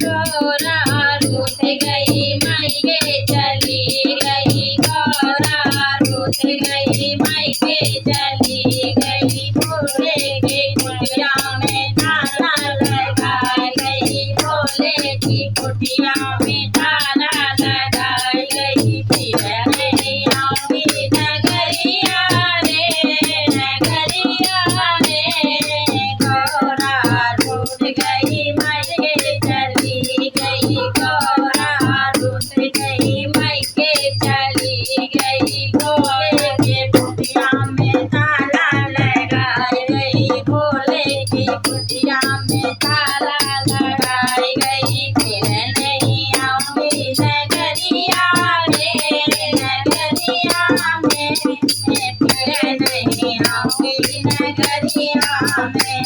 गौरा रूठ गई मायके चली गई, गौरा रूठ गई मायके चली गई। भोले की कुटिया में ताला लगाई गई, भोले की कुटिया में ताला लगाई गई। फिर नहीं आऊंगी नगरिया रे, नगरिया रे। गौरा रूठ गई मायके चली गई, गौरा रूठ गई मायके चली गई। भोले के कुटिया में ताला लगाई गई, भोले की कुटिया में ताला लगाई गई। फिर नहीं आऊंगी नगरिया रे, नगरिया में। फिर नहीं आऊंगी नगरिया में।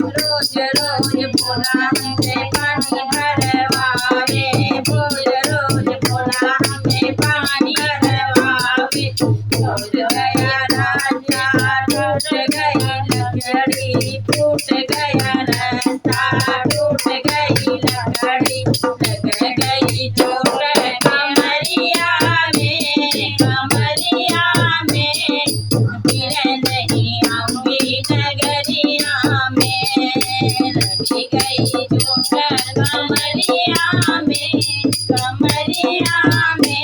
रोज रोज भोला हमसे पानी भरवावे, रोज रोज भोला हमें पानी भरवावे। टूट गया रास्ता, टूट गई लकड़ी, टूट गया रास्ता, टूट गई लकड़ी। लग गई चोट कमरिया में, कमरिया में। फिर नहीं आऊंगी नगरिया में। लगी गई चोट कमरिया में, कमरिया में।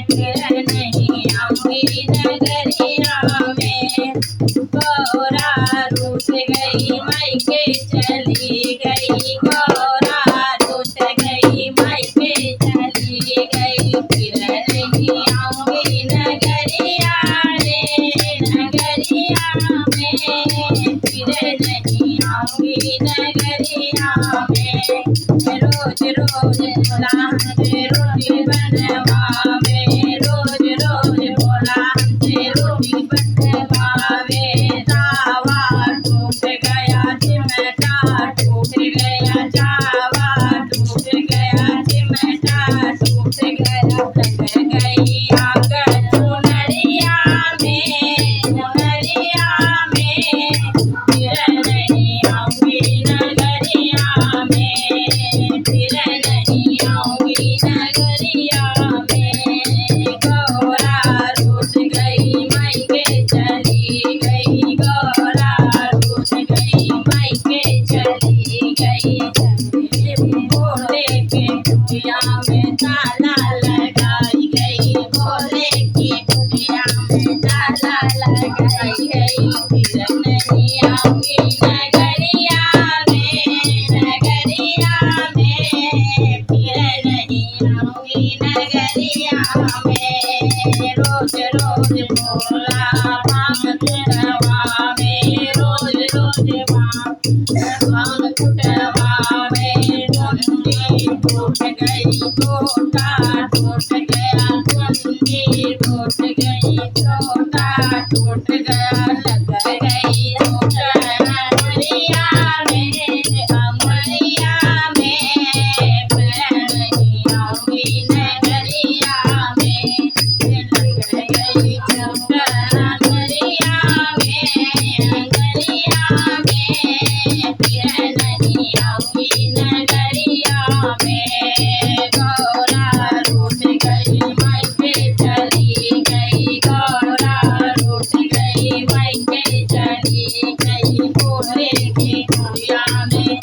फिर नहीं आऊंगी नगरिया में। गौरा रूठ गई मायके चली गई, गौरा रूठ गई मायके चली गई। फिर नहीं आऊंगी नगरिया रे, नगरिया में। फिर नहीं आऊंगी नगरिया में। रोज रोज भोला हमसे रोटी बनवावे, रोज रोज भोला हमसे रोटी बनवावे। तावा टूट गया, चिमटा टूट गया, चावा टूट गया, चिमटा टूट गया। लग गई आग चुनरिया में, चुनरिया में। फिर नहीं आऊंगी नगरिया में, फिर नहीं आऊंगी नगरिया में। गौरा रूठ गई मायके चली गई, गौरा रूठ गई मायके चली गई। भोले के कुटिया में ताला लगाई गई, भोले की कुटिया में ताला लगाई गई। फिर नहीं आऊंगी नगरिया में, नगरिया में। फिर नहीं आऊंगी नगरिया में। रोज रोज भोला भांग कुटवावे, रोज रोज भांग कुटवावे। टुंडी टूट गई, छोटा टूट गया, टुंडी टूट गई, छोटा टूट गया। लग गई चोट अमरिया में, अमरिया में। फिर नहीं आऊंगी नगरिया में। लग गई चोट अमरिया में, अमरिया में। फिर नहीं आऊंगी नगरिया में। गौरा रूठ गई मायके चली गई, गौरा रूठ गई मायके चली गई। भोले की कुटिया में